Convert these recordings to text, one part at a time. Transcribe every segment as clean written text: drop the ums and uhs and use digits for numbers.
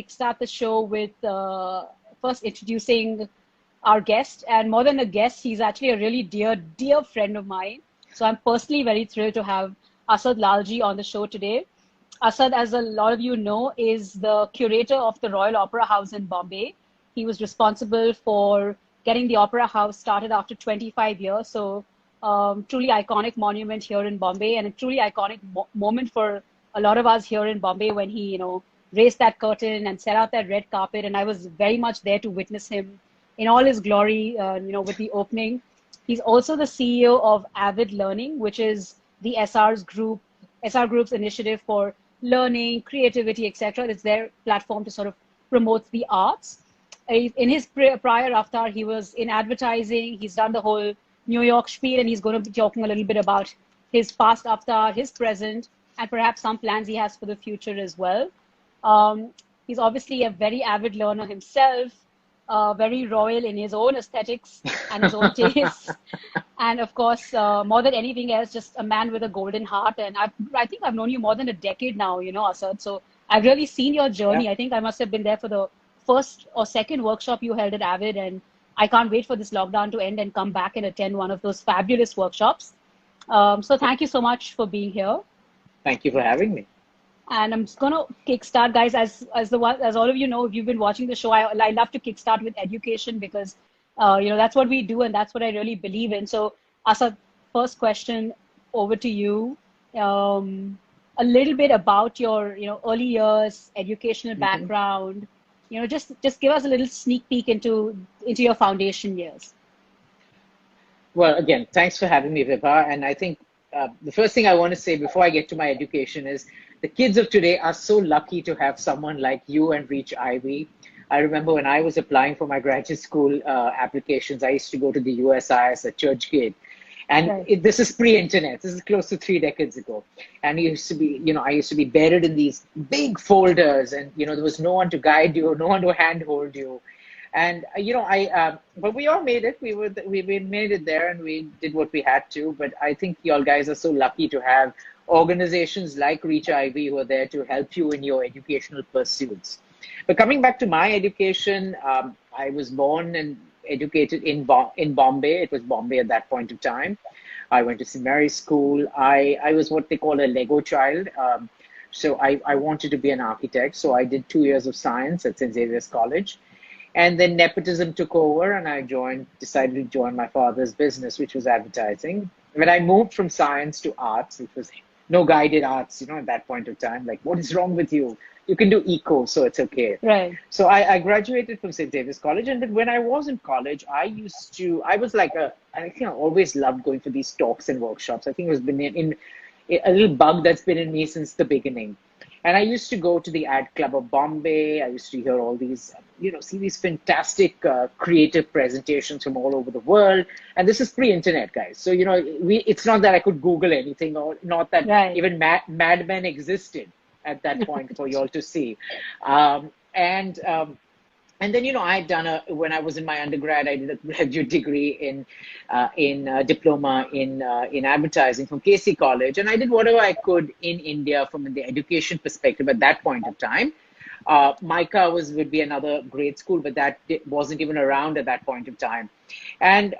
kickstart the show with first introducing our guest. And more than a guest, he's actually a really dear friend of mine. So I'm personally very thrilled to have Asad Lalljee on the show today. Asad, as a lot of you know, is the curator of the Royal Opera House in Bombay. He was responsible for getting the Opera House started after 25 years. So truly iconic monument here in Bombay, and a truly iconic moment for a lot of us here in Bombay when he, raised that curtain and set out that red carpet. And I was very much there to witness him in all his glory, with the opening. He's also the CEO of Avidlearning, which is the SR Group's initiative for learning, creativity, etc. It's their platform to sort of promote the arts. In his prior avatar, he was in advertising. He's done the whole New York spiel, and he's going to be talking a little bit about his past avatar, his present, and perhaps some plans he has for the future as well. He's obviously a very avid learner himself, very royal in his own aesthetics and his own tastes. And of course, more than anything else, just a man with a golden heart. And I think I've known you more than a decade now, Asad. So I've really seen your journey. Yeah. I think I must have been there for the first or second workshop you held at Avid. And I can't wait for this lockdown to end and come back and attend one of those fabulous workshops. So thank you so much for being here. Thank you for having me. And I'm just going to kickstart, guys, as all of you know, if you've been watching the show, I love to kickstart with education because, that's what we do and that's what I really believe in. So, Asad, first question over to you. A little bit about your, early years, educational background. Just give us a little sneak peek into your foundation years. Well, again, thanks for having me, Vibha. And I think the first thing I want to say before I get to my education is the kids of today are so lucky to have someone like you and Reach Ivy. I remember when I was applying for my graduate school applications, I used to go to the USI as a church kid. And this is pre-internet. This is close to 3 decades ago. And it used to be, I used to be buried in these big folders and, there was no one to guide you, no one to handhold you. And, but we all made it. We made it there and we did what we had to. But I think y'all guys are so lucky to have organizations like Reach Ivy who are there to help you in your educational pursuits. But coming back to my education, I was born and educated in Bombay. It was Bombay at that point of time. I went to St. Mary's School. I was what they call a Lego child. So I wanted to be an architect. So I did 2 years of science at St. Xavier's College. And then nepotism took over and I decided to join my father's business, which was advertising. When I moved from science to arts, which was no guided arts, at that point of time, like, what is wrong with you? You can do eco, so it's okay. Right. So I graduated from St. David's College. And then when I was in college, I think I always loved going for these talks and workshops. I think it was been in a little bug that's been in me since the beginning. And I used to go to the Ad Club of Bombay. I used to hear all these, see these fantastic creative presentations from all over the world. And this is pre-internet, guys. So, it's not that I could Google anything or not that even Mad Men existed at that point for you all to see. And then, I'd done when I was in my undergrad, I did a graduate degree in diploma in advertising from Casey College. And I did whatever I could in India from the education perspective at that point of time. MICA would be another great school, but that wasn't even around at that point of time. And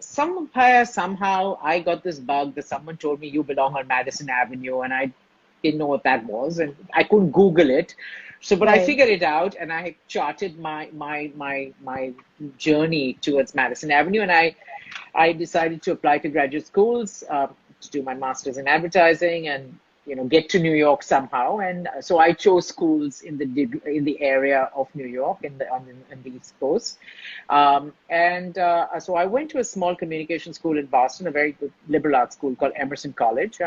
somehow I got this bug that someone told me you belong on Madison Avenue, and I didn't know what that was, and I couldn't Google it. So, but I figured it out, and I charted my journey towards Madison Avenue, and I decided to apply to graduate schools to do my master's in advertising, and get to New York somehow. And so I chose schools in the area of New York on the East Coast, so I went to a small communication school in Boston, a very good liberal arts school called Emerson College,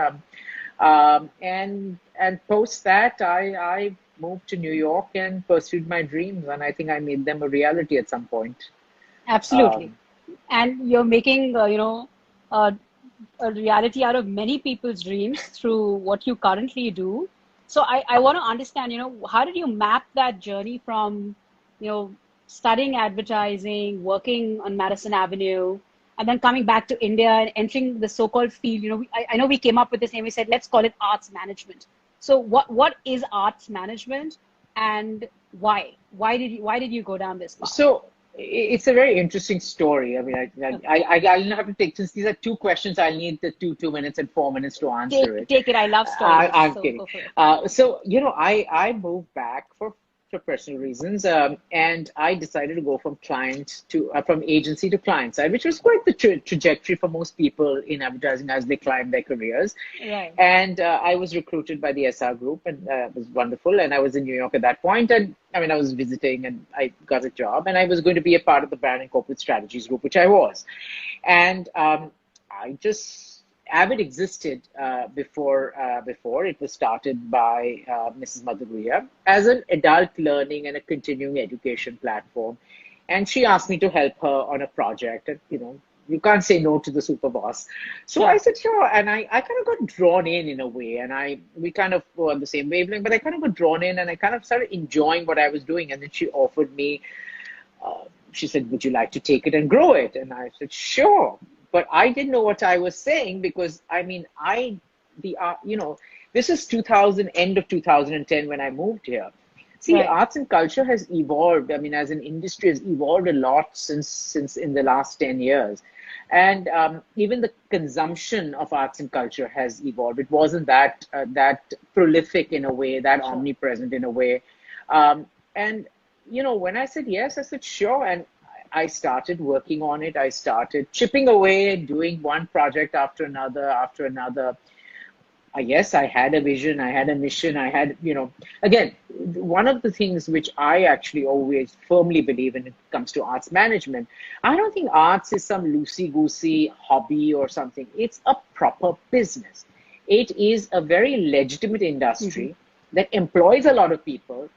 and post that I moved to New York and pursued my dreams, and I think I made them a reality at some point. Absolutely. And you're making, a reality out of many people's dreams through what you currently do. So I want to understand, how did you map that journey from, studying advertising, working on Madison Avenue, and then coming back to India and entering the so-called field? I know we came up with this name. We said, let's call it arts management. So what is arts management? and why? Why did you go down this path? So it's a very interesting story. I mean, I'll have to take, since these are two questions, I'll need the 2 minutes and 4 minutes to answer it. Take it. I love stories. I'm So kidding. go for it. So, I moved back for personal reasons, and I decided to go from agency to client side, which was quite the trajectory for most people in advertising as they climb their careers. Right. And I was recruited by the SR Group, and it was wonderful. And I was in New York at that point, and I mean, I was visiting, and I got a job, and I was going to be a part of the brand and corporate strategies group, which I was. And Avid existed before it was started by Mrs. Madhuriya as an adult learning and a continuing education platform. And she asked me to help her on a project. And, you can't say no to the super boss. So I said, sure. And I kind of got drawn in a way. And we kind of go on the same wavelength, but I kind of got drawn in, and I kind of started enjoying what I was doing. And then she offered me, she said, would you like to take it and grow it? And I said, sure. But I didn't know what I was saying, because I mean, this is end of 2010 when I moved here. See, Right. arts and culture has evolved. I mean, as an industry, has evolved a lot since in the last 10 years. And even the consumption of arts and culture has evolved. It wasn't that prolific in a way, that Sure. omnipresent in a way. And when I said yes, I said sure. And I started working on it. I started chipping away, doing one project after another, after another. Yes, I had a vision, I had a mission, I had, again, one of the things which I actually always firmly believe when it comes to arts management, I don't think arts is some loosey-goosey hobby or something. It's a proper business. It is a very legitimate industry that employs a lot of people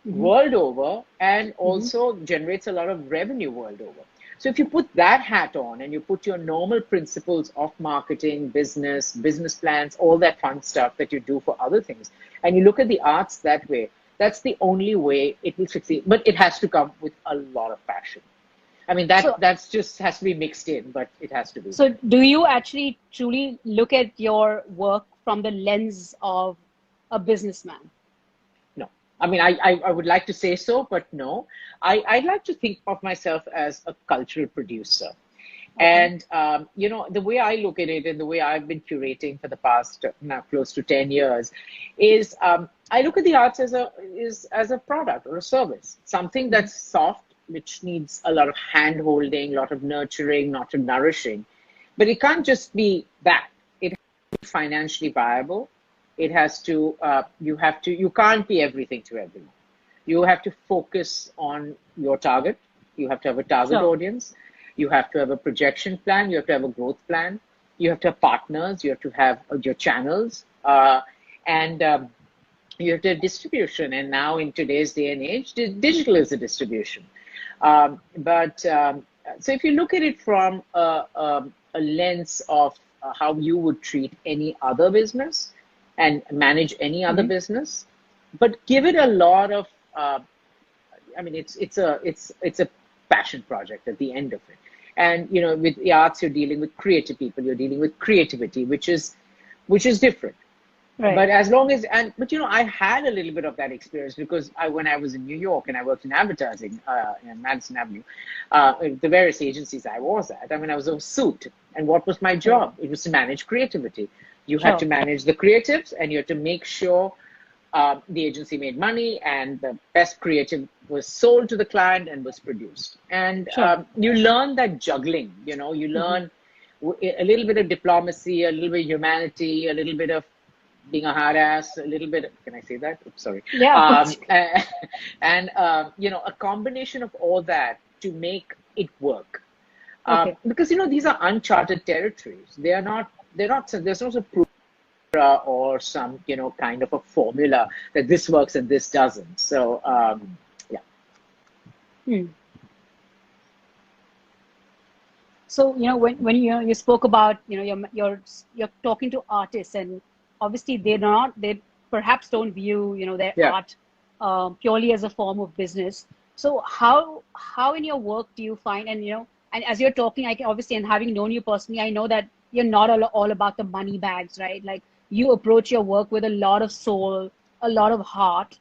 world over, and also generates a lot of revenue world over. So if you put that hat on and you put your normal principles of marketing, business plans, all that fun stuff that you do for other things, and you look at the arts that way, that's the only way it will succeed. But it has to come with a lot of passion. I mean, that's just has to be mixed in, but it has to be. So do you actually truly look at your work from the lens of a businessman? I mean, I would like to say so, but no. I like to think of myself as a cultural producer. And, the way I look at it, and the way I've been curating for the past now close to 10 years is I look at the arts as a product or a service, something that's soft, which needs a lot of hand holding, a lot of nurturing, lot of nourishing. But it can't just be that. It has to be financially viable. It has to, you can't be everything to everyone. You have to focus on your target. You have to have a target audience. You have to have a projection plan. You have to have a growth plan. You have to have partners. You have to have your channels. And you have to have distribution. And now in today's day and age, digital is a distribution. So if you look at it from a lens of how you would treat any other business, and manage any other business, but give it a lot of, I mean, it's a passion project at the end of it. And, with the arts, you're dealing with creative people, you're dealing with creativity, which is different. Right. But I had a little bit of that experience because when I was in New York and I worked in advertising in Madison Avenue, the various agencies I was at, I mean, I was a suit. And what was my job? It was to manage creativity. You had to manage the creatives, and you had to make sure the agency made money and the best creative was sold to the client and was produced. And you learn that juggling, you learn a little bit of diplomacy, a little bit of humanity, a little bit of being a hard ass, a little bit, can I say that? Oops, sorry. Yeah. And a combination of all that to make it work. Because, these are uncharted territories. There's no proof or some, kind of a formula that this works and this doesn't. So, So, when you spoke about, you're talking to artists, and obviously they perhaps don't view, their art purely as a form of business. So how in your work do you find, and, and as you're talking, I can obviously, and having known you personally, I know that you're not all about the money bags, right? Like, you approach your work with a lot of soul, a lot of heart.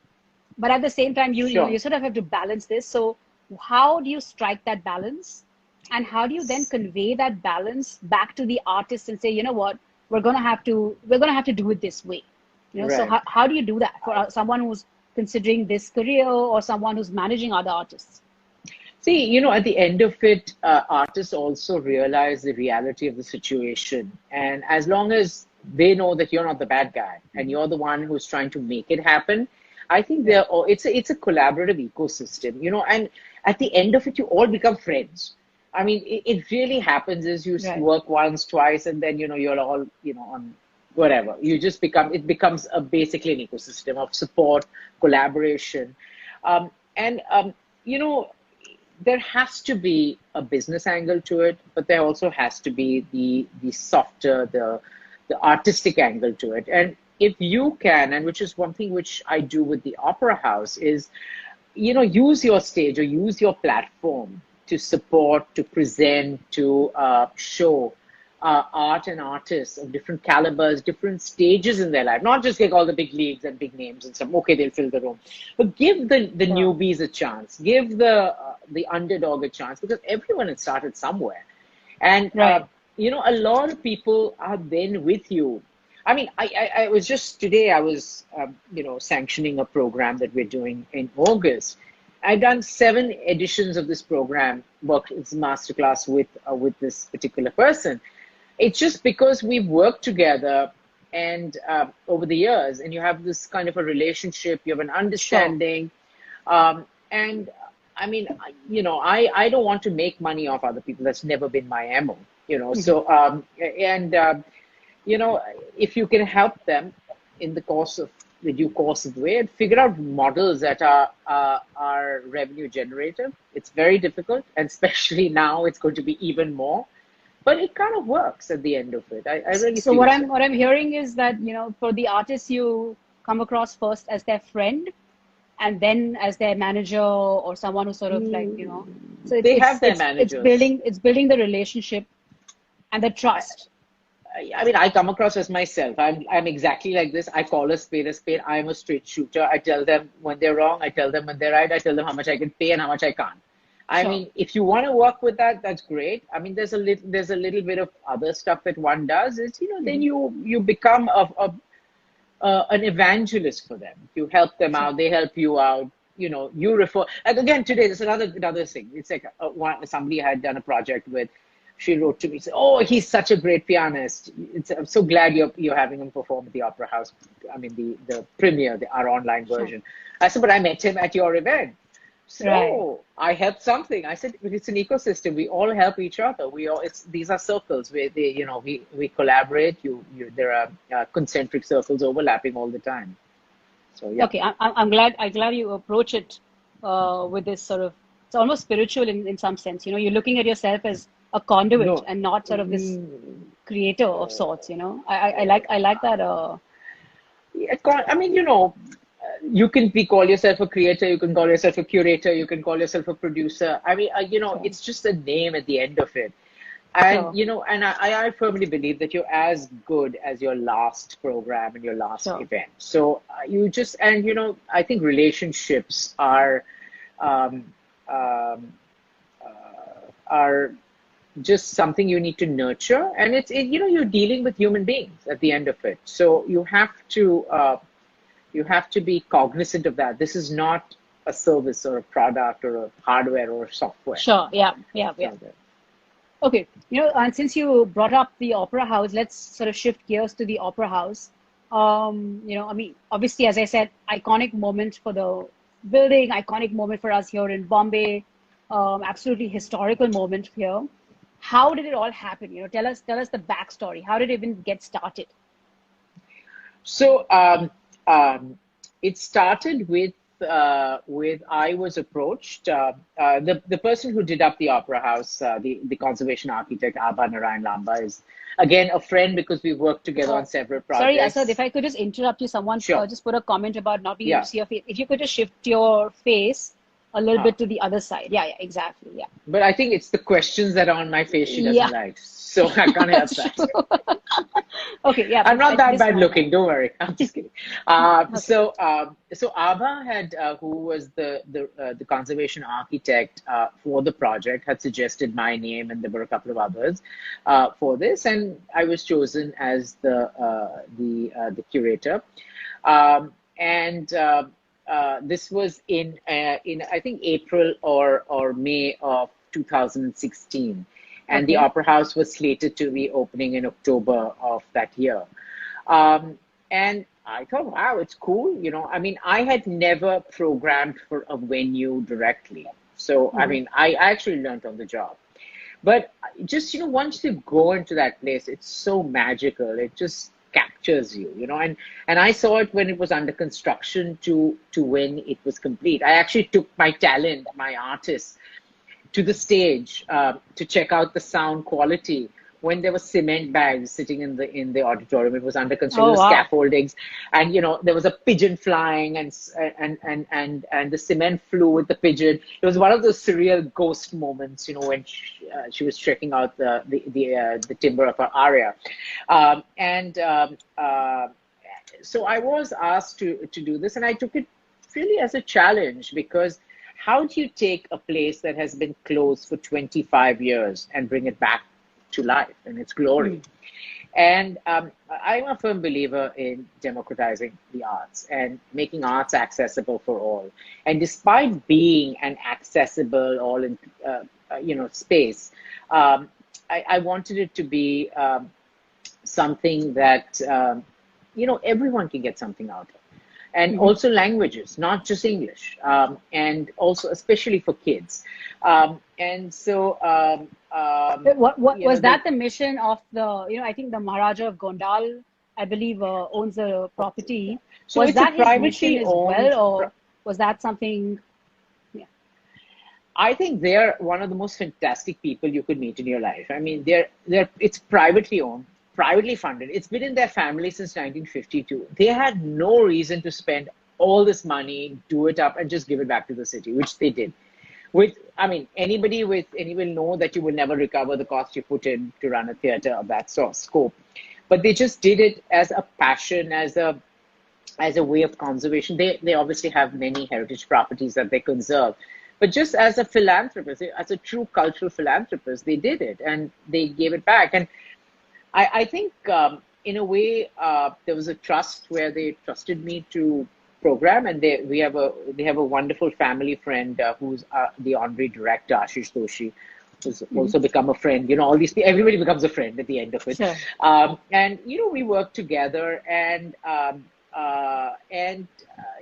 but at the same time, Sure. you sort of have to balance this. So how do you strike that balance? And how do you then convey that balance back to the artist and say, you know what, we're gonna have to do it this way. So Right. how do you do that for someone who's considering this career or someone who's managing other artists? See, at the end of it, artists also realize the reality of the situation. And as long as they know that you're not the bad guy and you're the one who's trying to make it happen, I think Right. it's a collaborative ecosystem, and at the end of it, you all become friends. I mean, it really happens is you Right. work once, twice, and then, you're all, on whatever. It becomes basically an ecosystem of support, collaboration. And, there has to be a business angle to it, but there also has to be the softer, the artistic angle to it. And if you can, and which is one thing which I do with the Opera House, is use your stage or use your platform to support, to present, to show art and artists of different calibers, different stages in their life. Not just like all the big leagues and big names and stuff. Okay, they'll fill the room, but give the Yeah. newbies a chance. Give the underdog a chance, because everyone had started somewhere, and Right. a lot of people are then with you. I mean, I was just today, I was, sanctioning a program that we're doing in August. I've done 7 editions of this program, it's a masterclass with this particular person. It's just because we've worked together and over the years, and you have this kind of a relationship, you have an Sure. understanding. And I mean, I don't want to make money off other people. That's never been my MO. Mhm. So, you know, if you can help them in the due course of the way, and figure out models that are revenue generative. It's very difficult, and especially now, it's going to be even more. But it kind of works at the end of it. I really So feel so. what I'm hearing is that, for the artists, you come across first as their friend and then as their manager or someone who sort of like, so They have their managers. it's building the relationship and the I, trust. I mean, I come across as myself. I'm exactly like this. I call a spade a spade. I am a straight shooter. I tell them when they're wrong. I tell them when they're right. I tell them how much I can pay and how much I can't. I Sure. mean, if you want to work with that, that's great. I mean, there's a little bit of other stuff that one does. Is then Hmm. you become an evangelist for them. You help them Sure. out. They help you out. You refer. Like again today, there's another thing. It's like somebody had done a project with. She wrote to me, said, "Oh, he's such a great pianist. I'm so glad you're having him perform at the Opera House. I mean, the premiere, our online Sure. version." I said, "But I met him at your event." Right. So I helped something. I said, "It's an ecosystem. We all help each other. These are circles where we collaborate. There are concentric circles overlapping all the time. So yeah, Okay. I'm glad you approach it with this sort of, it's almost spiritual in some sense. You're looking at yourself as a conduit no, and not sort of this mm, creator of sorts. I like that. yeah, I mean, you can call yourself a creator, you can call yourself a curator, you can call yourself a producer. I mean, Sure. it's just a name at the end of it. And, Sure. and I firmly believe that you're as good as your last program and your last Sure. event. So and, I think relationships um, um, are just something you need to nurture. And you're dealing with human beings at the end of it. So you have to be cognizant of that. This is not a service or a product or a hardware or software. Sure. Yeah. Yeah. Yeah. So Okay. And since you brought up the Opera House, let's sort of shift gears to the Opera House. I mean, obviously, as I said, iconic moment for the building, iconic moment for us here in Bombay, absolutely historical moment here. How did it all happen? Tell us the backstory. How did it even get started? So it started with I was approached. The person who did up the Opera House, the conservation architect Abha Narayan Lamba, is again a friend because we worked together Uh, on several Sorry, Asad, if projects. I could just interrupt you, someone Sure. just put a comment about not being able to Yeah. see your face. If you could just shift your face a little Huh. bit to the other side. Yeah, yeah, exactly. Yeah. But I think it's the questions that are on my face she Yeah, doesn't like. So I can't help that's that. true. Okay, yeah, I'm but not that this bad one, yeah. looking. Don't worry. I'm just kidding. Okay. So Abha had, who was the conservation architect for the project, had suggested my name, and there were a couple of others for this, and I was chosen as the curator. And This was in I think April or May of 2016, and the Okay. Opera House was slated to be opening in October of that year. And I thought, wow, it's cool. I mean, I had never programmed for a venue directly. So, I Mm-hmm. mean, I actually learned on the job. But just, once you go into that place, it's so magical. It just captures you. And I saw it when it was under construction to when it was complete. I actually took my talent, my artists, to the stage to check out the sound quality when there were cement bags sitting in the auditorium. It was under construction. Oh, There were wow. scaffoldings, and there was a pigeon flying, and the cement flew with the pigeon. It was one of those surreal ghost moments, when she was checking out the timber of her aria, and so I was asked to do this, and I took it really as a challenge, because how do you take a place that has been closed for 25 years and bring it back to life in its glory? Mm. And I'm a firm believer in democratizing the arts and making arts accessible for all. And despite being an accessible all in space, I wanted it to be something that everyone can get something out of. And Mm-hmm. also languages, not just English, and also especially for kids. And so, What you know, was the that the mission of the, I think the Maharaja of Gondal, I believe, owns a property. so Was it's a that his mission privately as owned. well, or was that something? Yeah. I think they're one of the most fantastic people you could meet in your life. I mean, they're it's privately owned, privately funded. It's been in their family since 1952. They had no reason to spend all this money, do it up, and just give it back to the city, which they did. I mean, anybody with any will know that you will never recover the cost you put in to run a theater of that sort scope. But they just did it as a passion, as a way of conservation. They obviously have many heritage properties that they conserve, but just as a philanthropist, as a true cultural philanthropist, they did it and they gave it back. And I think in a way there was a trust where they trusted me to program, and they have a wonderful family friend who's the honorary director, Ashish Doshi, who's Hmm. also become a friend. All these everybody becomes a friend at the end of it. Sure. And we work together, and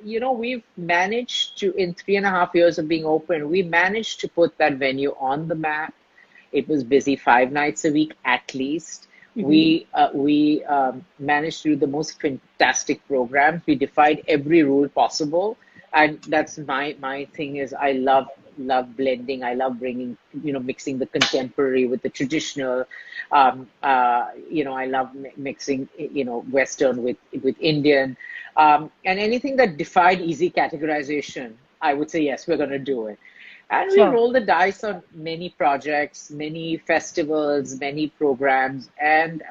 we've managed to, in 3.5 years of being open, we managed to put that venue on the map. It was busy 5 nights a week at least. Hmm. We managed to do the most fantastic programs. We defied every rule possible, and that's my thing. Is I love blending. I love bringing, mixing the contemporary with the traditional. I love mixing, Western with Indian, and anything that defied easy categorization. I would say yes, we're going to do it. And we Sure. roll the dice on many projects, many festivals, many programs, and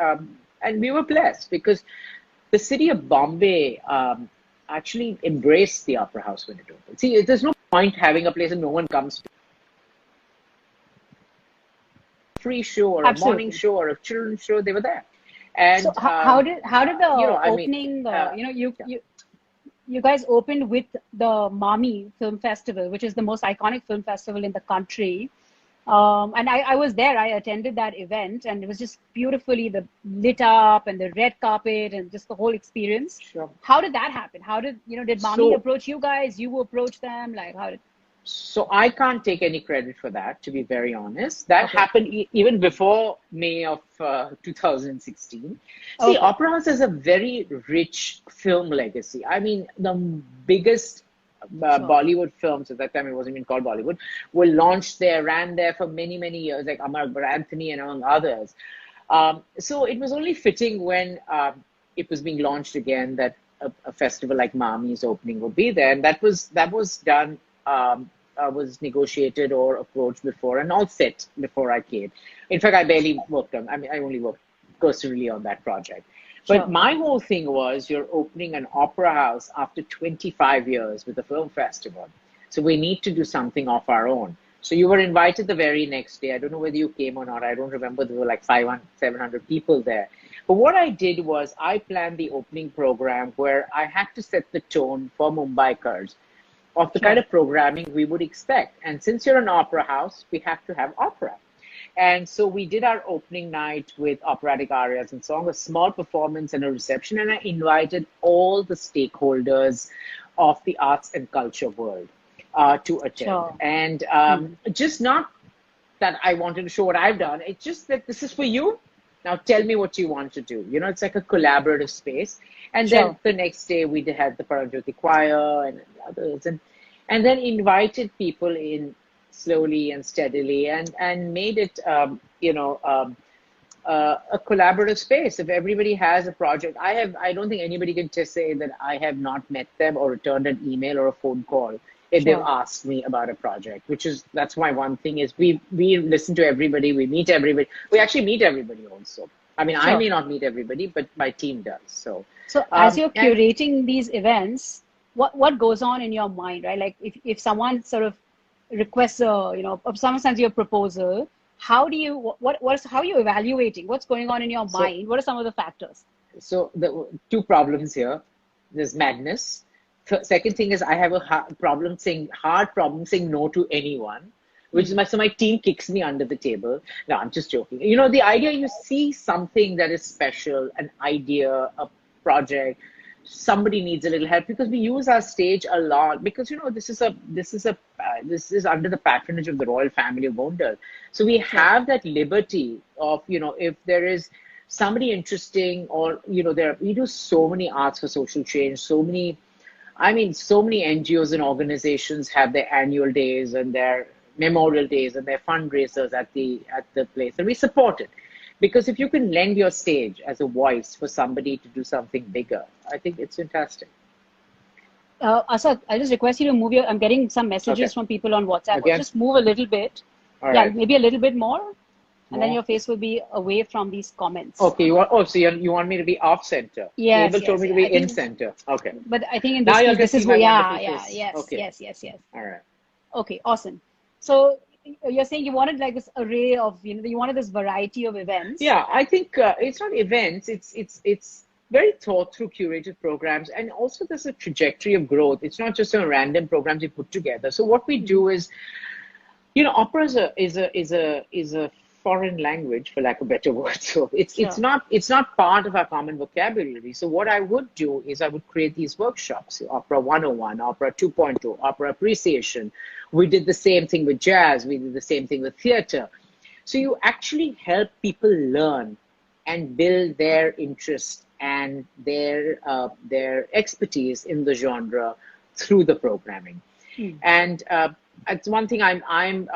we were blessed because the city of Bombay actually embraced the Opera House when it opened. See, there's no point having a place that no one comes to. A free show or a morning Absolutely. show or a children's show, they were there. So And how did the I mean, opening? yeah. You guys opened with the Mami Film Festival, which is the most iconic film festival in the country. And I was there. I attended that event, and it was just beautifully lit up and the red carpet and just the whole experience. Sure. How did that happen? How did Mami So approach you guys? You approach them? Like, how did? So I can't take any credit for that, to be very honest. That Okay. happened even before May of 2016. See, Okay. Opera House has a very rich film legacy. I mean, the biggest Sure. Bollywood films at that time, it wasn't even called Bollywood, were launched there, ran there for many, many years, like Amar Anthony and among others. So it was only fitting when it was being launched again that a festival like Mami's opening would be there, and that was done. was negotiated or approached before and all set before I came. In fact, I barely worked on. I mean, I only worked cursorily on that project. But Sure. my whole thing was you're opening an opera house after 25 years with a film festival. So we need to do something of our own. So you were invited the very next day. I don't know whether you came or not. I don't remember. There were like 500, 700 people there. But what I did was I planned the opening program where I had to set the tone for Mumbaikars of the kind Sure. of programming we would expect. And since you're an opera house, we have to have opera. And so we did our opening night with operatic arias and song, a small performance and a reception, and I invited all the stakeholders of the arts and culture world to attend. Sure. And Hmm. just not that I wanted to show what I've done, it's just that this is for you. Now tell me what you want to do. You know, it's like a collaborative space. And then Sure. the next day we had the Paranjyoti Choir and others, and then invited people in slowly and steadily, and made it a collaborative space. If everybody has a project, I don't think anybody can just say that I have not met them or returned an email or a phone call if they've Sure. asked me about a project. That's my one thing is we listen to everybody, we meet everybody, we actually meet everybody also. I mean, I Sure. may not meet everybody, but my team does. So So as you're and curating these events, what goes on in your mind, right? Like if someone sort of requests a, if someone sends you a proposal, how do you how are you evaluating what's going on in your so mind? What are some of the factors? So the two problems here. There's madness. Second thing is I have a hard problem saying no to anyone, which is Hmm. so my team kicks me under the table. No, I'm just joking. You know, the idea you see something that is special, an idea, a project, somebody needs a little help because we use our stage a lot because you know this is under the patronage of the royal family of Gondal. So we Sure. have that liberty of if there is somebody interesting or we do so many arts for social change, so many NGOs and organizations have their annual days and their memorial days and their fundraisers at the place, and we support it because if you can lend your stage as a voice for somebody to do something bigger, I think it's fantastic. Asad, I just request you to move I'm getting some Okay, messages from people on WhatsApp. again, Just move a little bit. all Yeah, right, maybe a little bit more, and then more. your face will be away from these comments. Okay, so you want me to be off center? Yes, Abel told yes, me to yeah. be in center. Okay, But I think in now this you'll case, get this to is see my yeah, wonderful yeah, face. yes, Okay, yes, yes, yes. all right. Okay, awesome. So you're saying you wanted like this array of, you wanted this variety of events. Yeah, I think it's not events. It's very thought through curated programs, and also there's a trajectory of growth. It's not just a random programs you put together. So what we Mhm. do is, opera is a foreign language, for lack of a better word. So it's Sure. not part of our common vocabulary. So what I would do is I would create these workshops: Opera 101, Opera 2.0, Opera Appreciation. We did the same thing with jazz. We did the same thing with theater. So you actually help people learn and build their interest and their expertise in the genre through the programming. Hmm. And it's one thing I'm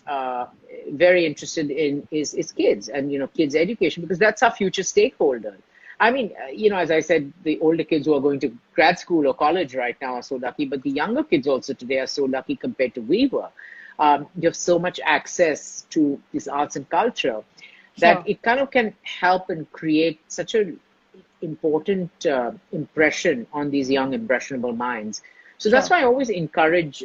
uh, very interested in is kids and kids education because that's our future stakeholder. I mean, as I said, the older kids who are going to grad school or college right now are so lucky, but the younger kids also today are so lucky compared to we were. You have so much access to this arts and culture that Sure. it kind of can help and create such an important impression on these young impressionable minds. So that's Sure. why I always encourage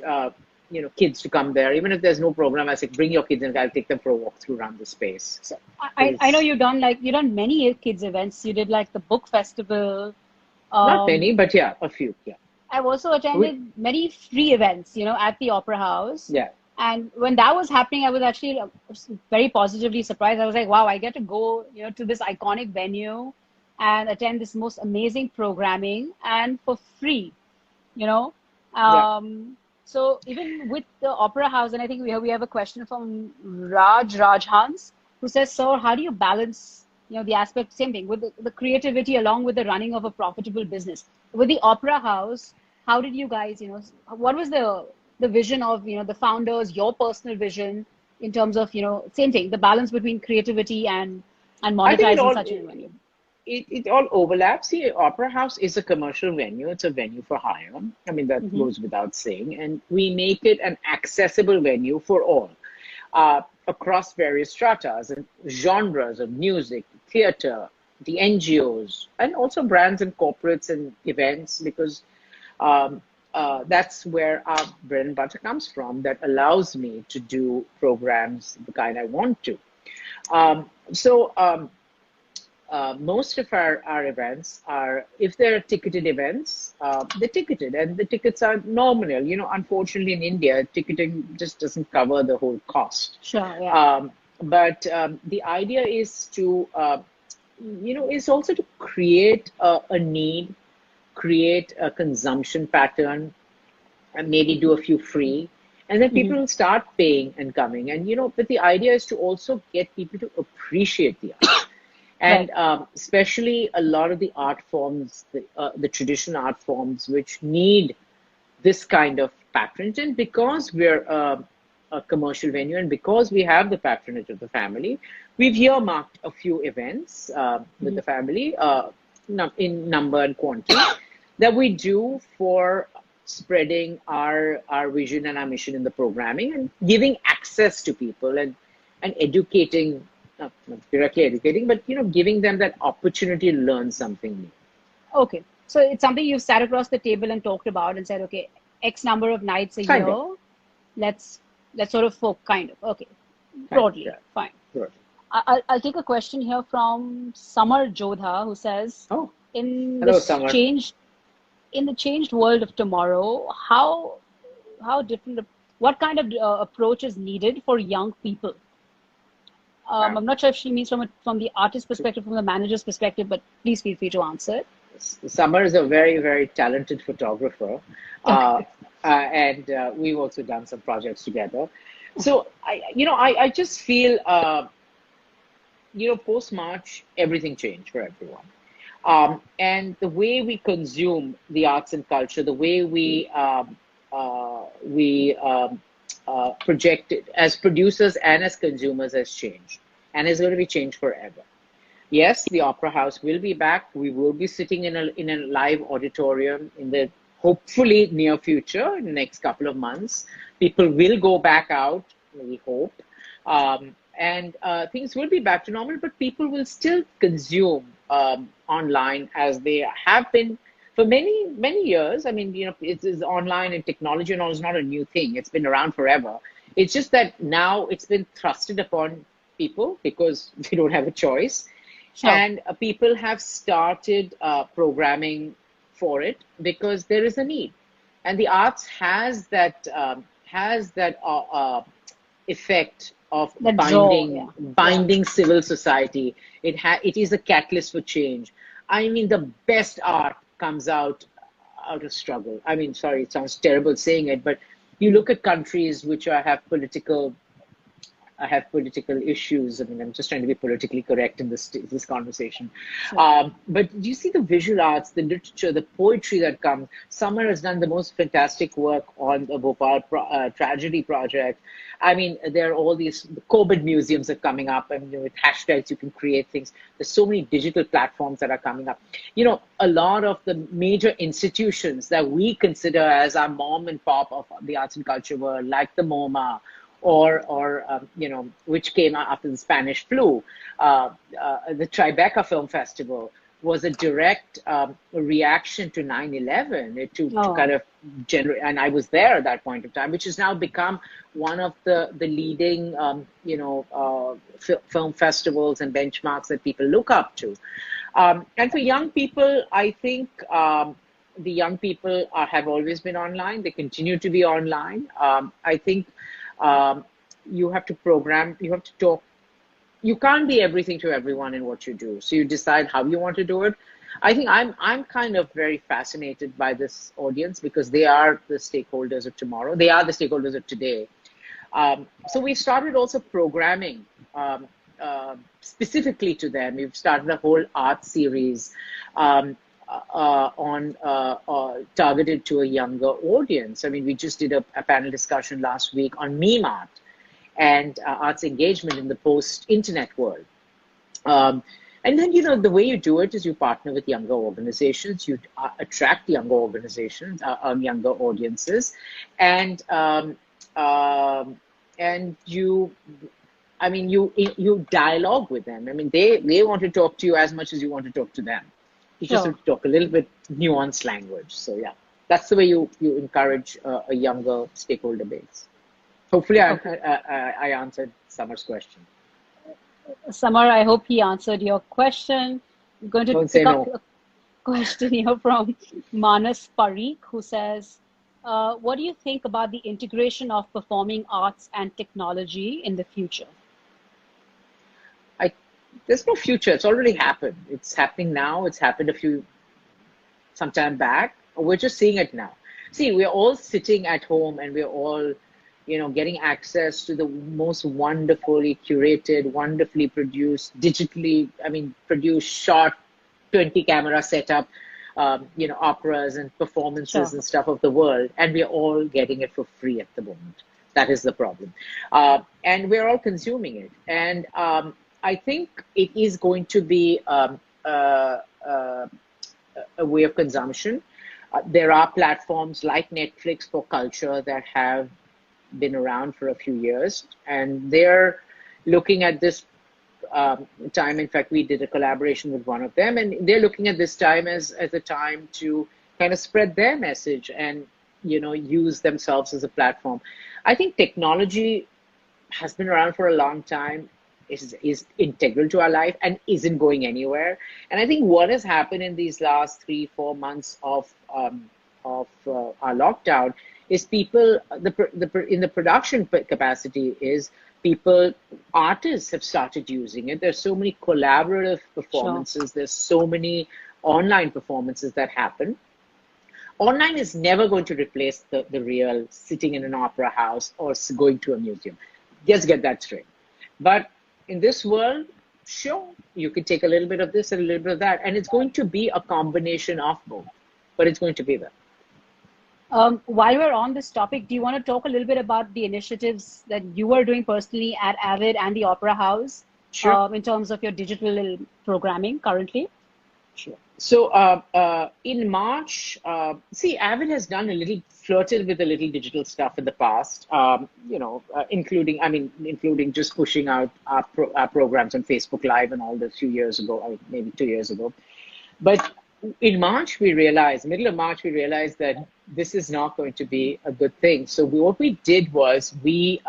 kids to come there. Even if there's no program, I say bring your kids and I'll take them for a walk through around the space. So I know Because you've done many kids events. You did like the book festival. not many, Um, but yeah, a few. Yeah. I've also We, attended many free events, at the Opera House. yeah. And when that was happening, I was actually very positively surprised. I was like, wow, I get to go, to this iconic venue and attend this most amazing programming and for free, you know. Yeah. So even with the Opera House, and I think we have a question from Rajhans, who says, "Sir, how do you balance, the aspect, same thing, with the creativity along with the running of a profitable business? With the Opera House, how did you guys, what was the vision of, the founders, your personal vision in terms of, same thing, the balance between creativity and I think it monetizing all such an venue?" it all overlaps. The Opera House is a commercial venue. It's a venue for hire. I mean, that goes without saying. And we make it an accessible venue for all, across various stratas and genres of music, theater, the NGOs, and also brands and corporates and events, because that's where our bread and butter comes from, that allows me to do programs the kind I want to. Most of our events are, if they're ticketed events, they're ticketed, and the tickets are nominal. You know, unfortunately in India, ticketing just doesn't cover the whole cost. Sure, yeah. But the idea is to, is also to create a need, create a consumption pattern, and maybe do a few free. And then people will start paying and coming. And, but the idea is to also get people to appreciate the art. And especially a lot of the art forms, the traditional art forms, which need this kind of patronage. And because we're a commercial venue and because we have the patronage of the family, we've earmarked a few events with the family in number and quantity that we do for spreading our vision and our mission in the programming and giving access to people and educating, not directly educating, but giving them that opportunity to learn something new. Okay, so it's something you've sat across the table and talked about and said, okay, X number of nights a year, let's sort of okay, broadly, fine. Broadly. I'll take a question here from Samar Jodha, who says, in the changed world of tomorrow, how different, what kind of approach is needed for young people? I'm not sure if she means from the artist perspective, from the manager's perspective, but please feel free to answer. Summer is a very, very talented photographer. And we've also done some projects together. So, I just feel, post-March, everything changed for everyone. And the way we consume the arts and culture, the way we project it as producers and as consumers has changed, and is going to be changed forever. Yes, the Opera House will be back. We will be sitting in a live auditorium in the hopefully near future, in the next couple of months. People will go back out, we hope. And things will be back to normal, but people will still consume online as they have been for many, many years. I mean, it's online, and technology and all is not a new thing. It's been around forever. It's just that now it's been thrusted upon people because they don't have a choice. Sure. And people have started programming for it because there is a need. And the arts has that effect of binding civil society. It is a catalyst for change. I mean, the best art comes out of struggle. I mean, sorry, it sounds terrible saying it, but you look at countries which have political issues. I mean, I'm just trying to be politically correct in this conversation. Sure. But you see the visual arts, the literature, the poetry that comes. Summer has done the most fantastic work on the Bhopal tragedy project. I mean, there are all these COVID museums are coming up, and with hashtags you can create things. There's so many digital platforms that are coming up. A lot of the major institutions that we consider as our mom and pop of the arts and culture world, like the MoMA, or which came out after the Spanish flu, the Tribeca Film Festival was a direct reaction to 9/11, to kind of generate, and I was there at that point of time, which has now become one of the leading film festivals and benchmarks that people look up to. And for young people, I think the young people have always been online. They continue to be online. I think you have to program, you have to talk. You can't be everything to everyone in what you do. So you decide how you want to do it. I think I'm kind of very fascinated by this audience because they are the stakeholders of tomorrow. They are the stakeholders of today. So we started also programming specifically to them. We've started a whole art series targeted to a younger audience. I mean, we just did a panel discussion last week on meme art and arts engagement in the post-internet world. And then, the way you do it is you partner with younger organizations, you attract younger organizations, younger audiences, and you, you dialogue with them. I mean, they want to talk to you as much as you want to talk to them. You just have to talk a little bit nuanced language. So yeah, that's the way you encourage a younger stakeholder base. Hopefully, I answered Samar's question. Samar, I hope he answered your question. I'm going to pick up a question here from Manas Parikh, who says, what do you think about the integration of performing arts and technology in the future? There's no future. It's already happened. It's happening now. It's happened some time back. We're just seeing it now. See, we're all sitting at home and we're all, getting access to the most wonderfully curated, wonderfully produced, produced, shot, 20 camera setup, operas and performances and stuff of the world. And we're all getting it for free at the moment. That is the problem. And we're all consuming it. And I think it is going to be a way of consumption. There are platforms like Netflix for culture that have been around for a few years, and they're looking at this time. In fact, we did a collaboration with one of them, and they're looking at this time as a time to kind of spread their message and, use themselves as a platform. I think technology has been around for a long time. Is integral to our life and isn't going anywhere. And I think what has happened in these last 3-4 months of our lockdown is people, in the production capacity, is artists have started using it. There's so many collaborative performances. There's so many online performances that happen. Online is never going to replace the real sitting in an opera house or going to a museum. Just get that straight. But in this world, sure, you can take a little bit of this and a little bit of that, and it's going to be a combination of both, but it's going to be there. While we're on this topic, do you want to talk a little bit about the initiatives that you are doing personally at Avid and the Opera House in terms of your digital programming currently? Sure. So in March, Avid has done flirted with a little digital stuff in the past, including just pushing out our programs on Facebook Live and all this few years ago, maybe 2 years ago. But in March, middle of March, we realized that this is not going to be a good thing. So what we did was we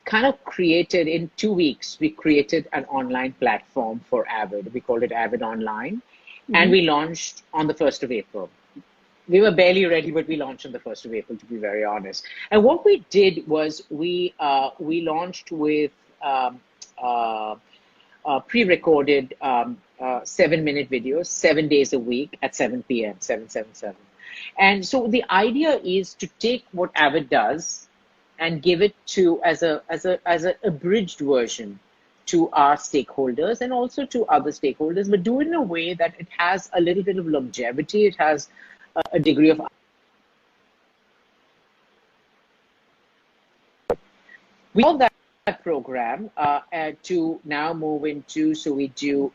kind of created, in 2 weeks, we created an online platform for Avid. We called it Avid Online. And we launched on the 1st of April. We were barely ready, but we launched on the 1st of April, to be very honest. And what we did was we launched with pre-recorded 7-minute videos, 7 days a week at 7 p.m., 777. And so the idea is to take what Avid does and give it to as a abridged version to our stakeholders and also to other stakeholders, but do it in a way that it has a little bit of longevity. It has a degree of. We call that program to now move into, so we do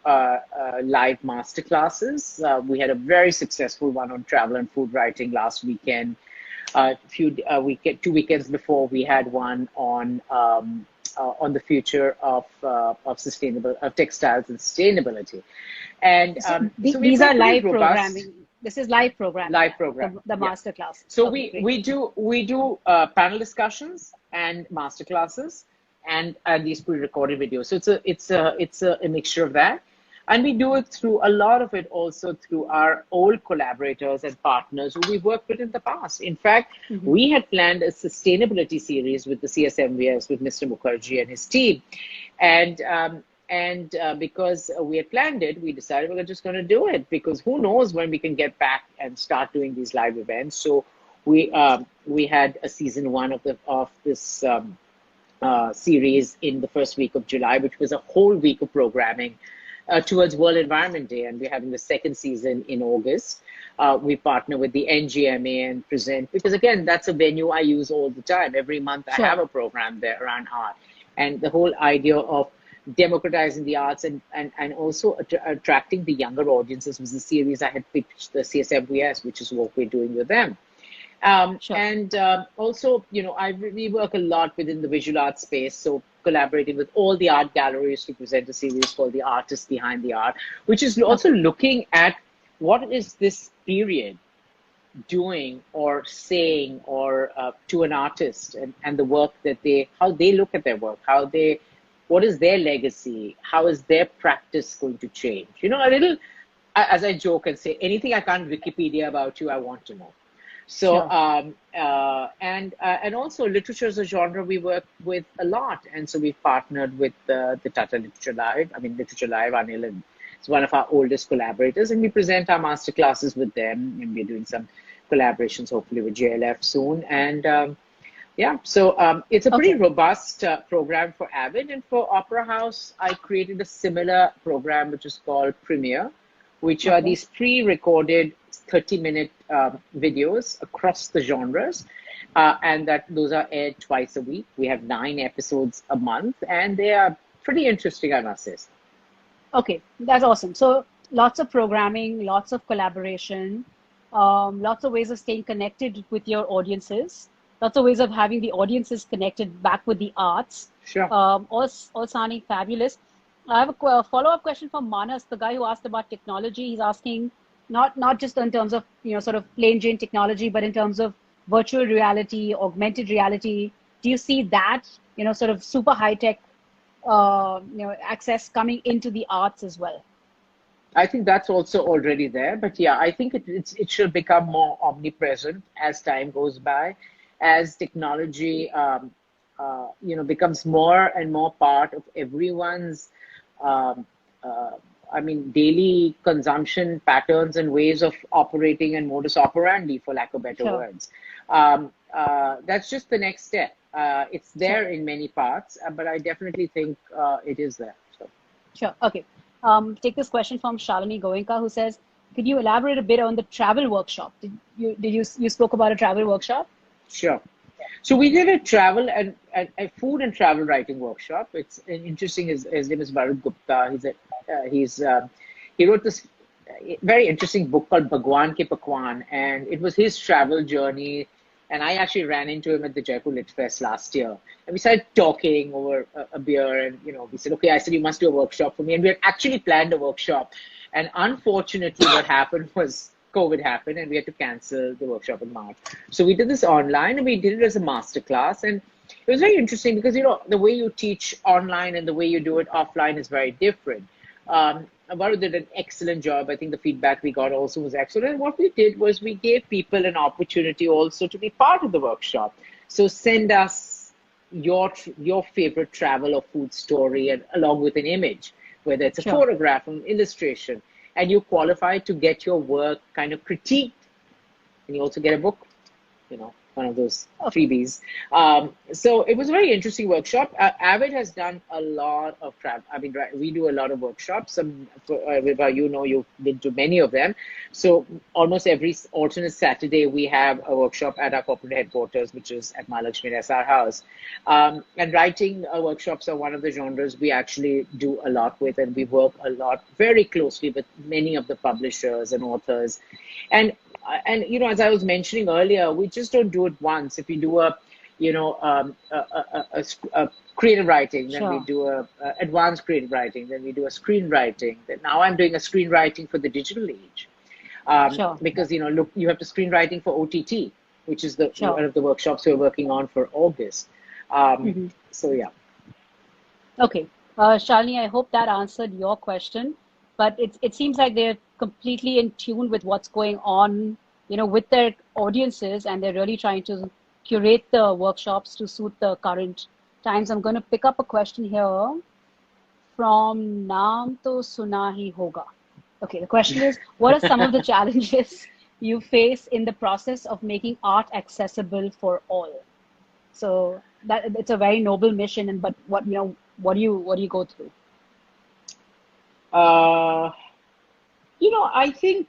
live masterclasses. We had a very successful one on travel and food writing last weekend. 2 weekends before, we had one on the future of textiles and sustainability. And these are live programming. This is live programming. Live program. The masterclass. So we do panel discussions and masterclasses and these pre-recorded videos. So it's a mixture of that. And we do it through a lot of it also through our old collaborators and partners who we've worked with in the past. In fact, we had planned a sustainability series with the CSMVS with Mr. Mukherjee and his team. And because we had planned it, we decided we were just going to do it, because who knows when we can get back and start doing these live events. So we had a season 1 of this series in the first week of July, which was a whole week of programming towards World Environment Day, and we're having the second season in August. We partner with the NGMA and present, because again, that's a venue I use all the time. Every month I have a program there around art. And the whole idea of democratizing the arts and also attracting the younger audiences was the series I had pitched, the CSMVS, which is what we're doing with them. And also, we work a lot within the visual art space, so collaborating with all the art galleries to present a series called The Artist Behind the Art, which is also looking at what is this period doing or saying or to an artist, and the work that how they look at their work, what is their legacy, how is their practice going to change? A little, as I joke and say, anything I can't Wikipedia about you, I want to know. So, and also literature as a genre we work with a lot. And so we've partnered with the Tata Literature Live. Literature Live, Anil is one of our oldest collaborators, and we present our master classes with them, and we're doing some collaborations hopefully with JLF soon. And so it's a pretty robust program for Avid. And for Opera House, I created a similar program which is called Premiere, which are these pre-recorded 30-minute videos across the genres, and those are aired twice a week. We have 9 episodes a month, and they are pretty interesting, I must say. Okay, that's awesome. So lots of programming, lots of collaboration, lots of ways of staying connected with your audiences, lots of ways of having the audiences connected back with the arts. Sure. All sounding fabulous. I have a follow-up question from Manas, the guy who asked about technology. He's asking not just in terms of sort of plain Jane technology, but in terms of virtual reality, augmented reality. Do you see that sort of super high-tech access coming into the arts as well? I think that's also already there, but yeah, I think it should become more omnipresent as time goes by, as technology becomes more and more part of everyone's daily consumption patterns and ways of operating and modus operandi, for lack of better words. That's just the next step. It's there in many parts, but I definitely think it is there. So. Sure. Okay. Take this question from Shalini Goenka, who says, could you elaborate a bit on the travel workshop? You spoke about a travel workshop? Sure. So we did a travel and a food and travel writing workshop. It's interesting. His name is Varun Gupta. He wrote this very interesting book called Bhagwan Ke Pakwan, and it was his travel journey. And I actually ran into him at the Jaipur Lit Fest last year, and we started talking over a beer. And we said, okay, I said you must do a workshop for me, and we had actually planned a workshop. And unfortunately, what happened was COVID happened, and we had to cancel the workshop in March. So we did this online, and we did it as a masterclass. And it was very interesting because, the way you teach online and the way you do it offline is very different. Varu did an excellent job. I think the feedback we got also was excellent. And what we did was we gave people an opportunity also to be part of the workshop. So send us your favorite travel or food story, and along with an image, whether it's a photograph, an illustration, and you qualify to get your work kind of critiqued, and you also get a book, one of those freebies. So it was a very interesting workshop. Avid has done a lot of travel. We do a lot of workshops. Vibha, you've been to many of them. So almost every alternate Saturday, we have a workshop at our corporate headquarters, which is at Mahalakshmi SR House. And writing workshops are one of the genres we actually do a lot with, and we work a lot very closely with many of the publishers and authors. And as I was mentioning earlier, we just don't do it once. If we do a creative writing, then we do a advanced creative writing, then we do a screenwriting. Then now I'm doing a screenwriting for the digital age, because you have to screenwriting for OTT, which is one of the workshops we're working on for August. So yeah. Okay, Shalini, I hope that answered your question. But it seems like they're completely in tune with what's going on, with their audiences, and they're really trying to curate the workshops to suit the current times. I'm going to pick up a question here from Naam To Sunahi Hoga. Okay, the question is, what are some of the challenges you face in the process of making art accessible for all? So that it's a very noble mission, but what do you go through? Uh, I think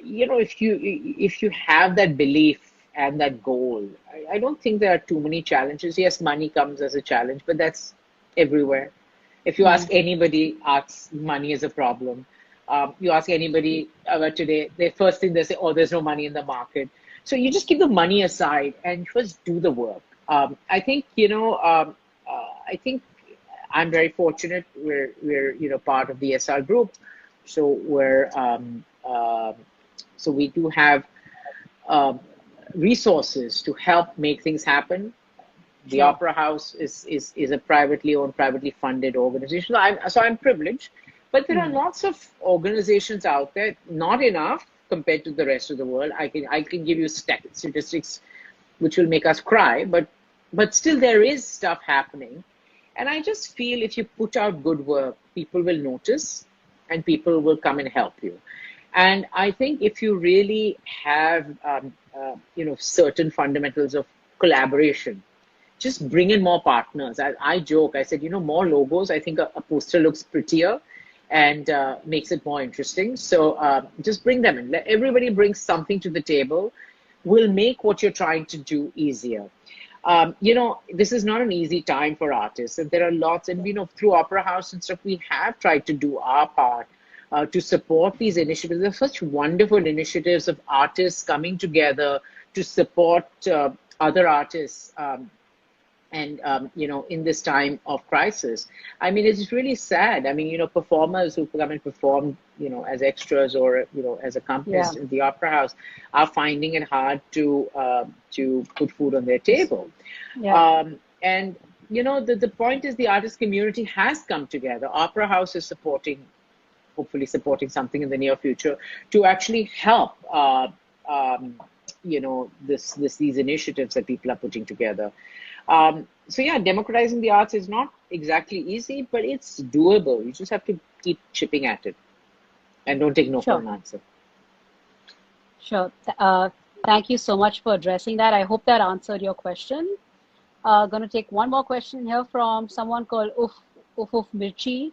if you have that belief and that goal, I don't think there are too many challenges. Yes, money comes as a challenge, but that's everywhere. If you Hmm. ask anybody, arts money is a problem. You ask anybody about today, the first thing they say, "Oh, there's no money in the market." So you just keep the money aside and first do the work. I think I think I'm very fortunate. We're part of the SR group, so we do have uh, resources to help make things happen. The Sure. Opera House is a privately owned, privately funded organization. So I'm privileged, but there are Hmm. lots of organizations out there, not enough compared to the rest of the world. I can give you statistics which will make us cry, but still there is stuff happening. And I just feel if you put out good work, people will notice and people will come and help you. And I think if you really have, certain fundamentals of collaboration, just bring in more partners. I joke, I said, more logos. I think a poster looks prettier and makes it more interesting. So just bring them in. Let everybody bring something to the table. Will make what you're trying to do easier. This is not an easy time for artists, and there are lots, and through Opera House and stuff, we have tried to do our part to support these initiatives. There are such wonderful initiatives of artists coming together to support other artists. And in this time of crisis, I mean, it's really sad. I mean, performers who come and perform, as extras or as Yeah. accompanists in the Opera House are finding it hard to put food on their table. Yeah. And the point is the artist community has come together. Opera House is hopefully supporting something in the near future to actually help these initiatives that people are putting together. So yeah, democratizing the arts is not exactly easy, but it's doable. You just have to keep chipping at it and don't take no for Sure. an answer. Sure. Thank you so much for addressing that. I hope that answered your question. Going to take one more question here from someone called Uf Mirchi,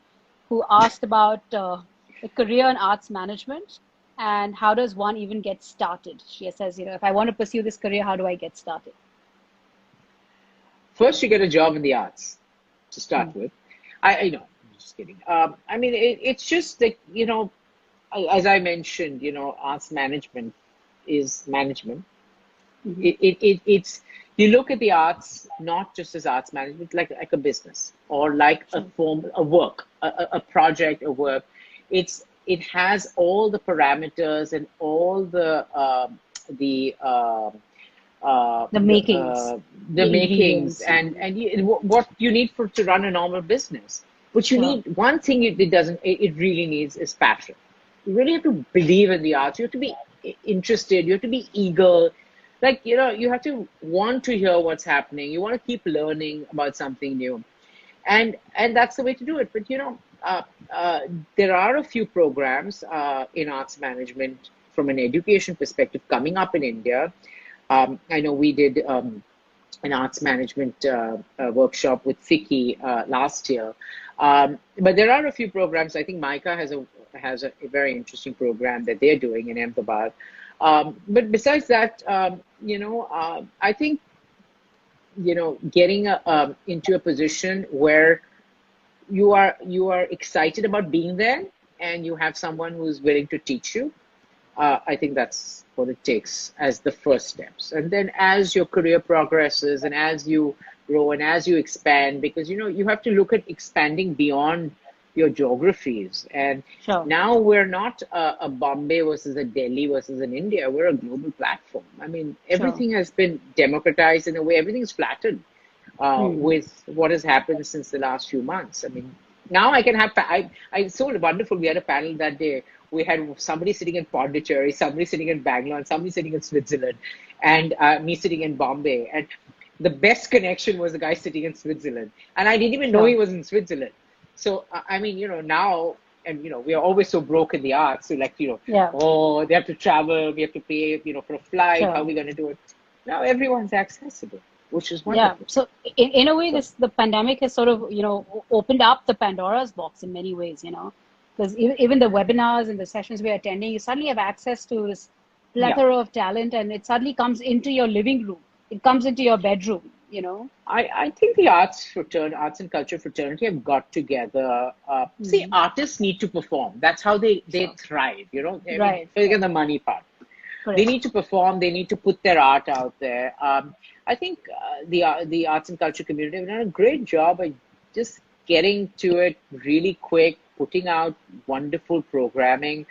who asked about a career in arts management and how does one even get started? She says, if I want to pursue this career, how do I get started? First, you get a job in the arts to Hmm. start with. I know, I'm just kidding. I mean, it's just that, as I mentioned, arts management is management. Hmm. It's you look at the arts not just as arts management, like a business or like a Sure. form, a work, a project, a work. It has all the parameters and all the uh, The the makings, uh, the the makings ingredients. and what you need to run a normal business. What you Sure. need, one thing it really needs is passion. You really have to believe in the arts. You have to be interested. You have to be eager. Like you have to want to hear what's happening. You want to keep learning about something new, and that's the way to do it. But there are a few programs in arts management from an education perspective coming up in India. I know we did an arts management workshop with Fiki last year. But there are a few programs. I think Micah has a very interesting program that they're doing in Ahmedabad. But besides that, I think getting into a position where you are excited about being there and you have someone who's willing to teach you. I think that's what it takes as the first steps. And then as your career progresses and as you grow and as you expand, because you have to look at expanding beyond your geographies. And Sure. now we're not a Bombay versus a Delhi versus an India. We're a global platform. I mean, Sure. everything has been democratized in a way. Everything's flattened Hmm. with what has happened since the last few months. I mean, now I can have, it's so wonderful. We had a panel that day. We had somebody sitting in Pondicherry, somebody sitting in Bangalore, and somebody sitting in Switzerland, and me sitting in Bombay. And the best connection was the guy sitting in Switzerland. And I didn't even know he Sure. was in Switzerland. So, I mean, now, and, we are always so broke in the arts. So, like, Yeah. oh, they have to travel, we have to pay, for a flight. How are Sure. we going to do it? Now everyone's accessible. which is Yeah. wonderful. So in a way, So, the pandemic has sort of, opened up the Pandora's box in many ways, because even the webinars and the sessions we're attending, you suddenly have access to this yeah. plethora of talent, and it suddenly comes into your living room. It comes into your bedroom. I think the arts and culture fraternity have got together. See, Mm. artists need to perform. That's how they Sure. thrive, I mean, Right. forget the money part. They Correct. need to perform. They need to put their art out there. I think the arts and culture community have done a great job at just getting to it really quick, putting out wonderful programming.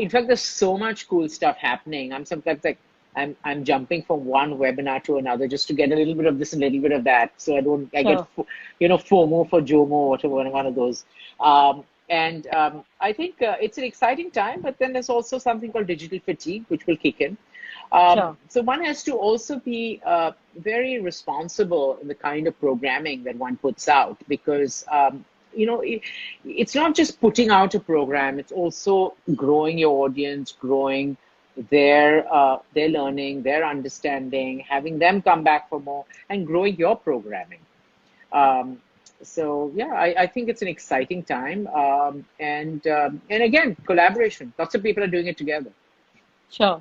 In fact, there's so much cool stuff happening. I'm sometimes like I'm jumping from one webinar to another just to get a little bit of this, a little bit of that, so I get Sure. FOMO for JOMO, whatever one of those. And I think it's an exciting time, but then there's also something called digital fatigue, which will kick in. Sure. So one has to also be very responsible in the kind of programming that one puts out, because it's not just putting out a program; it's also growing your audience, growing their learning, their understanding, having them come back for more, and growing your programming. Um, so yeah, I think it's an exciting time, and again, collaboration. Lots of people are doing it together. Sure.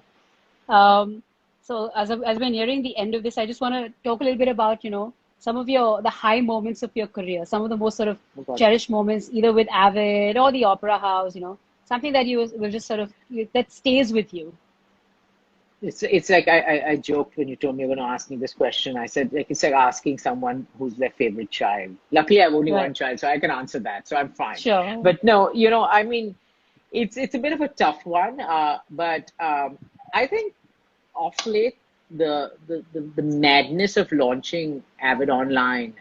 Um, so as we're nearing the end of this, I just want to talk a little bit about, some of the high moments of your career, some of the most sort of Oh God. cherished moments, either with Avid or the Opera House, something that you will just sort of that stays with you. It's like I joked when you told me you're going to ask me this question. I said, like, it's like asking someone who's their favorite child. Luckily, I have only one Right. child, so I can answer that. So I'm fine. Sure. But no, I mean, it's a bit of a tough one. But I think off late, the madness of launching Avid Online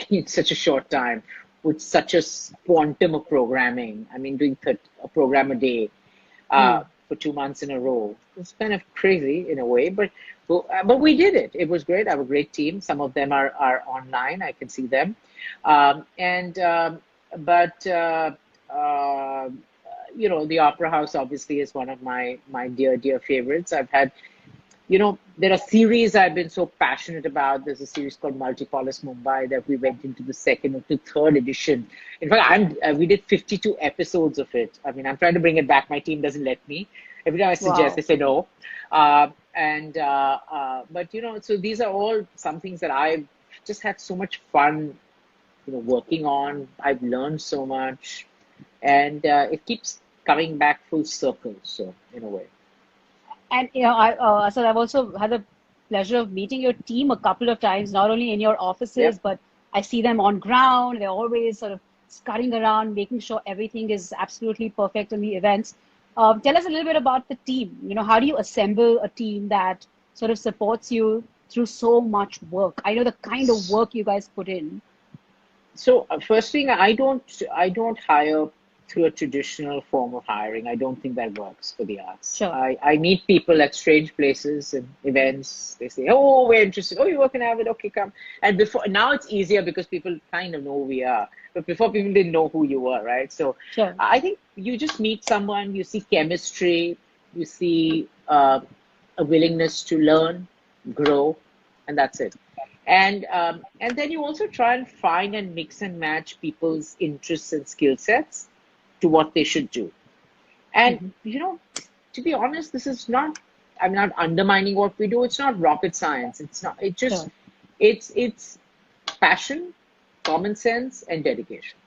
in such a short time with such a quantum of programming. I mean, doing a program a day Hmm. for 2 months in a row. It's kind of crazy in a way, but we did it. It was great. I have a great team. Some of them are online. I can see them, and but the Opera House obviously is one of my dear favorites. I've had there are series I've been so passionate about. There's a series called Multipolis Mumbai that we went into the second or the third edition. In fact, we did 52 episodes of it. I mean, I'm trying to bring it back. My team doesn't let me. Every time I suggest, they Wow. say no. But so these are all some things that I've just had so much fun, working on. I've learned so much, and it keeps coming back full circle. So in a way. And so I've also had the pleasure of meeting your team a couple of times, not only in your offices, Yep. but I see them on ground. They're always sort of scurrying around, making sure everything is absolutely perfect in the events. Tell us a little bit about the team. How do you assemble a team that sort of supports you through so much work? I know the kind of work you guys put in. So first thing, I don't hire through a traditional form of hiring. I don't think that works for the arts. Sure. I meet people at strange places and events. They say, "Oh, we're interested. Oh, you work in Avid? Okay, come." And before now, it's easier because people kind of know who we are. But before, people didn't know who you were, right? So Sure. I think you just meet someone, you see chemistry, you see a willingness to learn, grow, and that's it. And then you also try and find and mix and match people's interests and skill sets to what they should do. And Hmm. to be honest, this is not, I'm not undermining what we do. It's not rocket science. It's not, it just, Sure. it's passion, common sense, and dedication.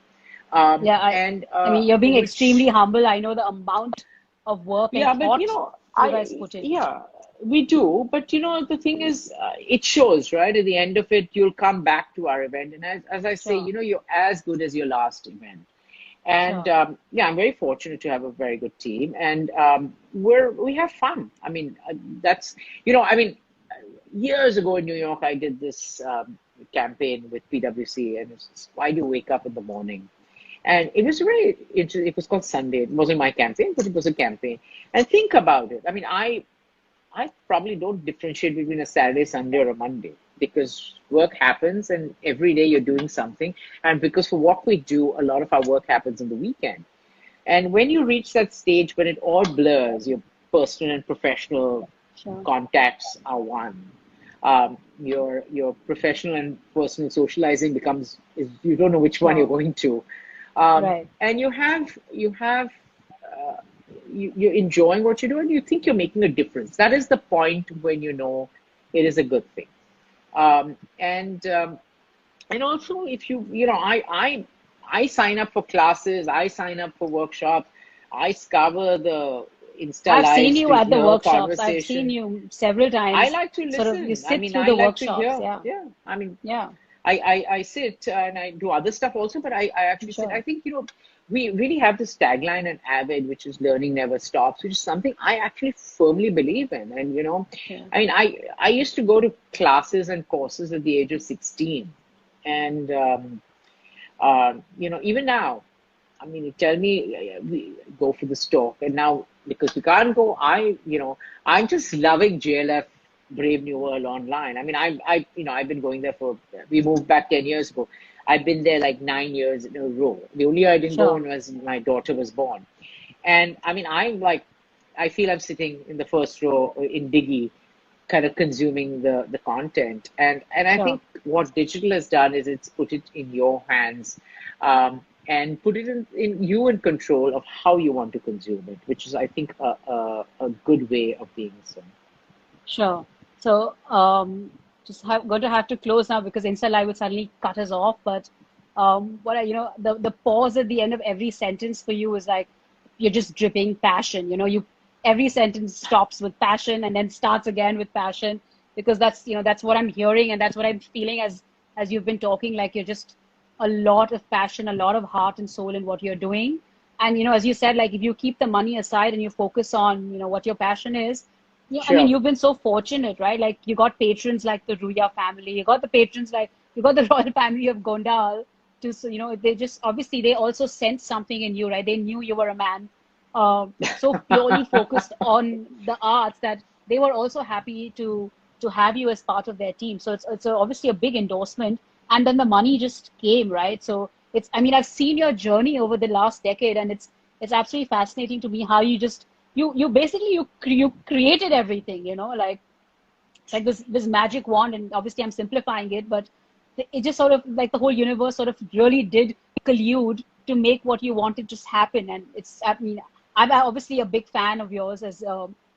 Yeah, And I mean, you're being extremely which humble. I know the amount of work and Yeah, but thought you guys put in. yeah, we do. But the thing is, it shows, right? At the end of it, you'll come back to our event. And as I say, Sure. you're as good as your last event. And Sure. yeah, I'm very fortunate to have a very good team. And we have fun. I mean, I mean, years ago in New York, I did this campaign with PwC, and it's just, why do you wake up in the morning? And it was very interesting. It was called Sunday. It wasn't my campaign, but it was a campaign. And think about it. I mean, I probably don't differentiate between a Saturday, Sunday, or a Monday, because work happens and every day you're doing something. And because for what we do, a lot of our work happens in the weekend. And when you reach that stage when it all blurs, your personal and professional Sure. contacts are one. your professional and personal socializing you don't know which one you're Sure. going to, Right. and you're enjoying what you do, and you think you're making a difference. That is the point when you know it is a good thing. And also, if I sign up for classes, I sign up for workshops, I scour the Insta I've seen lives you to at the hear workshops. I've seen conversation. you several I times. like to Sort of, you listen. I sit mean, through I the like to workshops. hear. Yeah. Yeah. I mean, Yeah. I sit and I do other stuff also, but I actually sit. I Sure. think, we really have this tagline at Avid, which is learning never stops, which is something I actually firmly believe in. And, Yeah. I mean, I used to go to classes and courses at the age of 16. And, even now, I mean, you tell me we go for the stalk, and now because we can't go, I'm just loving JLF Brave New World online. I mean, I've been going there we moved back 10 years ago. I've been there like 9 years in a row. The only year I didn't go Sure. in was my daughter was born, and I mean, I feel I'm sitting in the first row in Diggy, kind of consuming the content, and I Sure. think what digital has done is it's put it in your hands, and put it in you in control of how you want to consume it, which is, I think, a good way of being so. Sure. So, going to have to close now because Insta Live would suddenly cut us off. But the pause at the end of every sentence for you is like you're just dripping passion. Every sentence stops with passion and then starts again with passion because that's what I'm hearing and that's what I'm feeling as you've been talking. Like you're just a lot of passion, a lot of heart and soul in what you're doing. And as you said, like if you keep the money aside and you focus on what your passion is, yeah, I mean, Sure. you've been so fortunate, right? Like you got patrons like the Ruya family, you got the royal family of Gondal. They just obviously they also sensed something in you, right? They knew you were a man, so purely focused on the arts that they were also happy to have you as part of their team. So obviously a big endorsement, and then the money just came, right? So I mean, I've seen your journey over the last decade, and it's absolutely fascinating to me how you basically you created everything, like it's like this magic wand, and obviously I'm simplifying it, but it just sort of like the whole universe sort of really did collude to make what you wanted just happen. And I mean, I'm obviously a big fan of yours, as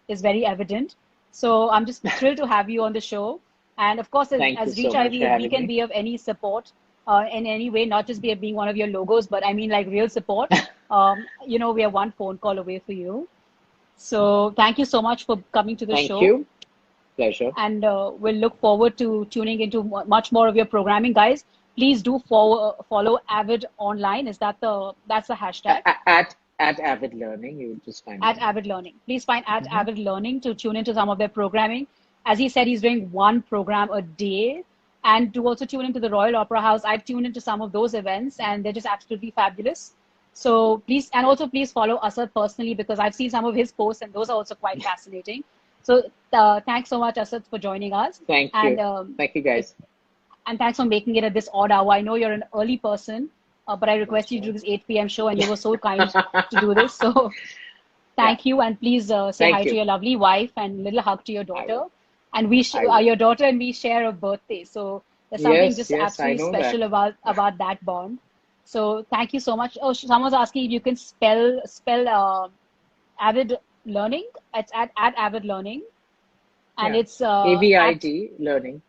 is very evident. So I'm just thrilled to have you on the show. And of course, Thank you as Reach so much Ivy, for if we having can me. be of any support in any way, not just being one of your logos, but I mean like real support, we are one phone call away for you. So thank you so much for coming to the Thank show, you. Pleasure. and we'll look forward to tuning into much more of your programming, guys. Please do follow Avid online. That's the hashtag At Avid Learning, you just find at me. Avid Learning. Please find at Hmm. Avid Learning to tune into some of their programming. As he said, he's doing one program a day. And to also tune into the Royal Opera House, I've tuned into some of those events, and they're just absolutely fabulous. So please follow Asad personally because I've seen some of his posts, and those are also quite fascinating. So thanks so much, Asad, for joining us, Thank and you. Thank you, it, guys. and thanks for making it at this odd hour. I know you're an early person, but I request That's you to do right. this 8 p.m. show, and you were so kind to do this. So Yeah. thank you, and please say Thank hi to you. your lovely wife and little hug to your I daughter. will. And I will. your daughter and we share a birthday, so there's something Yes, just yes, I absolutely know that. special about that bond. So thank you so much. Oh, someone's asking if you can spell Avid Learning. It's at Avid Learning, and Yeah. it's AVID learning.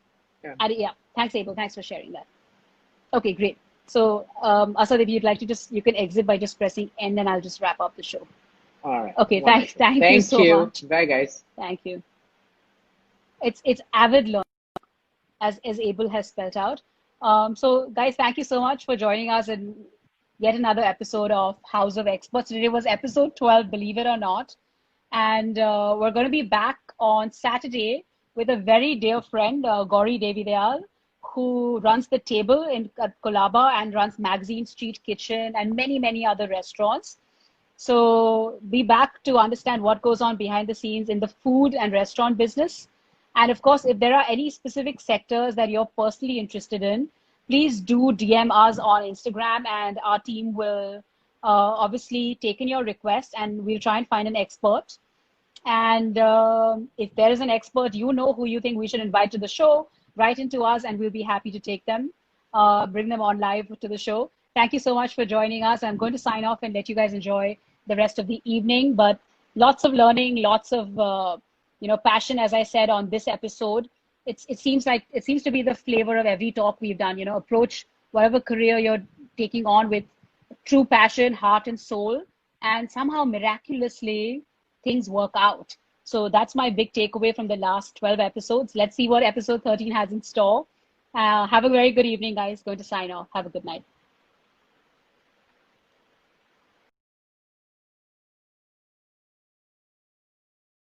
Yeah. yeah. Thanks, Abel. Thanks for sharing that. Okay, great. So, Asad, if you'd like to you can exit by just pressing end, and I'll just wrap up the show. All right. Okay, Wonderful. thank you Thank so you. much. Bye, guys. Thank you. It's Avid Learning, as Abel has spelled out. So, guys, thank you so much for joining us in yet another episode of House of Experts. Today was episode 12, believe it or not. And we're going to be back on Saturday with a very dear friend, Gauri Devidayal, who runs the table in Kolaba and runs Magazine Street Kitchen and many, many other restaurants. So be back to understand what goes on behind the scenes in the food and restaurant business. And of course, if there are any specific sectors that you're personally interested in, please do DM us on Instagram, and our team will obviously take in your request, and we'll try and find an expert. And if there is an expert you know who you think we should invite to the show, write into us and we'll be happy to take them, bring them on live to the show. Thank you so much for joining us. I'm going to sign off and let you guys enjoy the rest of the evening. But lots of learning, lots of passion, as I said on this episode. It seems to be the flavor of every talk we've done. Approach whatever career you're taking on with true passion, heart, and soul, and somehow miraculously things work out. So that's my big takeaway from the last 12 episodes. Let's see what episode 13 has in store. Have a very good evening, guys. Going to sign off. Have a good night.